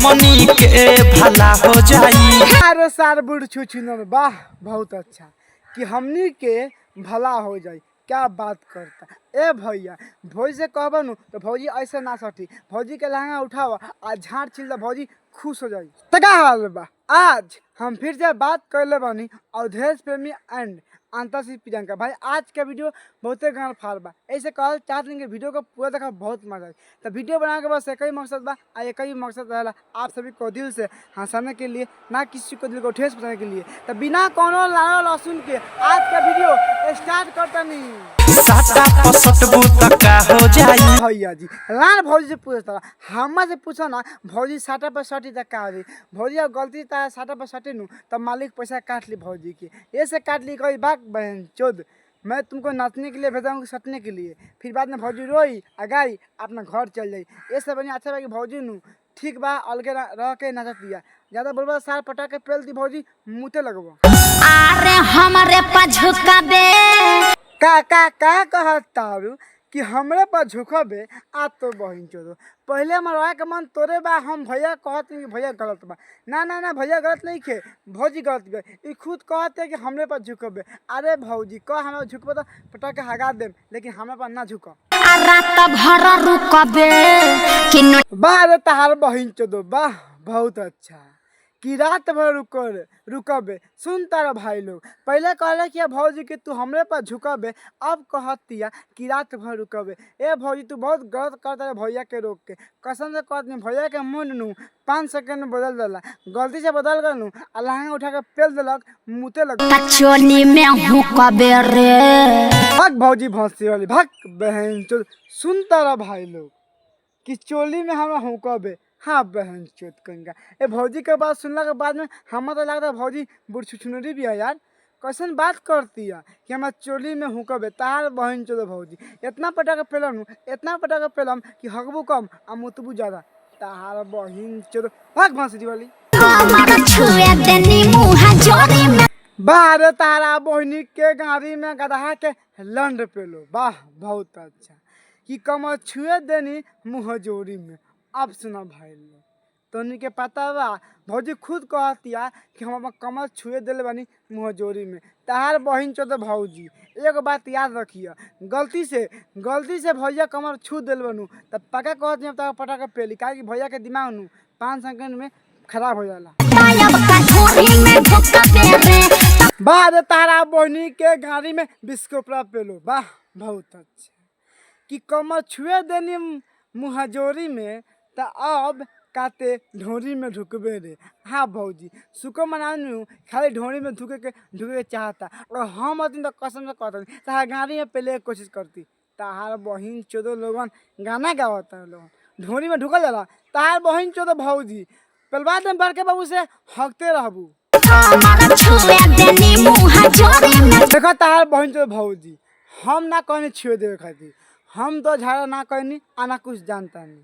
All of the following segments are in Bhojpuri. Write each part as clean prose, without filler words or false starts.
हमनी के भला हो जाई। अरे सार बुढ़ छुछुनर वाह बहुत अच्छा कि हमनी के भला हो जाई। क्या बात करता ए भैया भौजी से कहब नु तो भौजी ऐसे ना सटी भौजी के लहंगा उठावा आ झाड़ छिल दे भौजी खुश हो जाई। तका हाल बा आज हम फिर से बात कर ले बानी अवधेश प्रेमी एंड अंतरश्री प्रियंका भाई। आज का वीडियो बहुते गाँव फार बा ऐसे कहल चाहते हैं कि वीडियो को पूरा देखा बहुत मजा आई। तो वीडियो बनाने के बस एक ही मकसद बा आ एक ही मकसद रहेला आप सभी को दिल से हंसाने के लिए ना किसी को दिल को ठेस पहुंचाने के लिए। तो बिना कोनो लाना लहसुन के आज का वीडियो स्टार्ट करता नहीं साटा पसटबू तका हो जाई। भैया जी लाल भौजी से पूछता हमारे से पूछो ना भौजी साटा पर सटी तक का हो भौजी अब गलती था साटा पर सटे नू तब मालिक पैसा काट ली भौजी की ऐसे काट ली कोई भाग बहन चोद मैं तुमको नाचने के लिए भेजाऊंगी सटने के लिए फिर बाद में भौजी रोई अगाई अपना घर चल जाई। ऐसे बनी अच्छा भाई भौजी नू ठीक बा अलगे रह के नाचत दिया ज्यादा बोलबा सार पटा के पेल दी भौजी मुँहते लगबो। अरे हमारे पर झुका दे का कहता कि हमरे पर झुकबे आ तो बहिन चोदो पहले मरवा के मन तोरे बा हम भैया कहते कि भैया गलत बा ना भैया गलत नहीं खे भौजी गलत गए ई खुद कहते कि हमरे पर झुकबे। अरे भौजी कह हमें झुकबे तो पटा के हगा देम लेकिन हमें पर ना झुक रात भर रुकबे कि वाह रे तहार बहिन चोदो वाह बहुत अच्छा कि रात भर रुकबे। सुन तारा भाई लोग पहले कहले कि भौजी कि तू हमरे पर झुकबे अब कहतिया कि रात भर रुकबे। ए भौजी तू बहुत गलत करता है भैया के रोक के कसम से कहती भैया के मुँह नू 5 सेकंड में बदल दिला गलती से बदल गल नू लहंगा उठा के पेल दिलक मुँहते लग चोली में हुकबे रे भाग भौजी भौसी वाली भाग बहन चोद। सुन तारा भाई लोग कि चोली में हमरा हुकबे हाँ बहन चोत कंगा ए भौजी के बात सुनला के बाद में हमें तो लगता है भौजी बुढ़ छुछुनरी भी है यार कैसन बात करती है कि हमारा चोली में हुकबे तार बहन चोद भौजी इतना पटा के पेलम कि हकबू कम आ मुतबू ज्यादा तार बहन चोद भाग भौंसरी वाली बाहर तारा बहनी के गाड़ी में गधा के लंड पेलो वाह बहुत अच्छा कि कमर छुए देनी मुँह जोरी में। अब सुना भाई लोग तोनी के पता बा भौजी खुद कहतिया कि हम कमर छुए दिले बानी मुँह जोरी में तार बहिन चोद भौजी एक बात याद रखिए गलती से भैया कमर छू दिल बनू तब पका कहती तब पटा के पेली काहे कि भैया के दिमाग नू 5 सेकंड में खराब हो जाला। बाद तारा बहनी के गाड़ी में बिस्कोपरा पेलो वाह बहुत अच्छा कि कमर छुए देनी मुँह जोरी में तो अब काते ढोरी में ढुकबे रे। हाँ भौजी सुको मनानू खाली ढोरी में ढुके चाहता और हम अतिन तो कसम से कहता तार गाड़ी में पहले कोशिश करती तार बहिन चोदो लोगन गाना गावता है लोगन ढोरी में ढुकल जाला तार बहिन चोदो भौजी पलवा दिन बड़के बाबू से हकते रहबू देखो तार बहिन चोदो भौजी हम ना कहनी छुए देवे खातिर हम तो झाड़ा ना कहनी आना कुछ जानता नहीं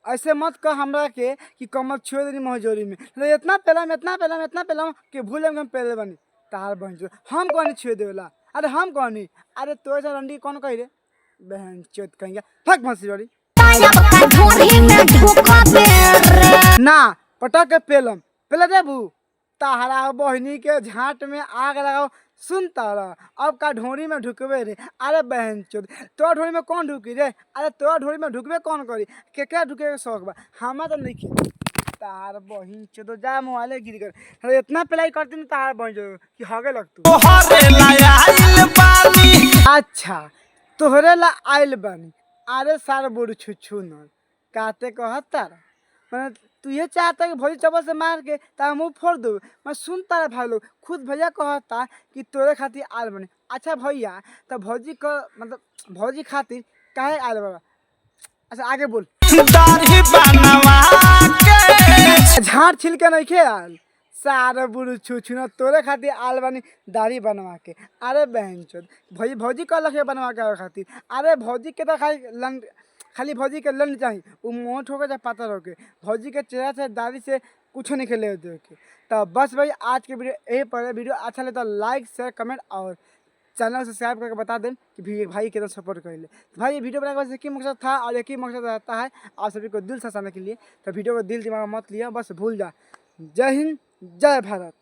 ऐसे मत कह हमरा के कि कमर छुए देनी महजोरी में इतना पेलम कि भूल हम पहले बनी तार बहन चोद हम कहनी छुए देवेला। अरे हम कहनी अरे तो ऐसा रंडी कौन कही रे बहन चोद कहेंगे फक भंसी वाली ना पटक के पेलम पहले देबू तारा बहनी के झाट में आग लगाओ। सुन तारा अब का ढोरी में ढुकबे रे। अरे बहन चोद तो ढोरी में कौन ढुकी रे अरे तो ढोरी में ढुकबे कौन करी के ढुके के शौक बा हमें तो नहीं खे तार बहन चोद जा मोबाइले गिर कर इतना पिलाई करती ना तार बहन चोद कि हगे लगतू। अच्छा तोहरे ला आइल बानी अरे सार बुढ़ छुछू न काते कहत तारा मैंने तू ये चाहता है कि भौजी चप्पल से मार के तारा मुँह फोड़ दो। मैं सुनता रहा भाई लोग खुद भैया कहता कि तोरे खातिर आल बने। अच्छा भैया तो भौजी का मतलब भौजी खातिर काहे आल बना अच्छा आगे बोल झाड़ छिल के नहीं खे आल सारे बुढ़ू छू न तोरे खातिर आल बनी दाढ़ी बनवा के। अरे बहन चोद भौजी कहलक बनवा के खातिर अरे भौजी के तो खाली भौजी के लंड चाहिए वो मोट होकर चाहे पातर होके भौजी के चेहरा से दाढ़ी से कुछ नहीं खेले होते के। तो बस भाई आज के वीडियो यही पर वीडियो अच्छा लगे तो लाइक शेयर कमेंट और चैनल सब्सक्राइब करके बता दें कि भाई कितना सपोर्ट कर ले। तो भाई ये वीडियो बनाने का एक ही मकसद था और एक ही मकसद रहता है आप सभी को दिल से हंसाने के लिए। तो वीडियो को दिल दिमाग में मत लिया, बस भूल जा। जय हिंद, जय भारत।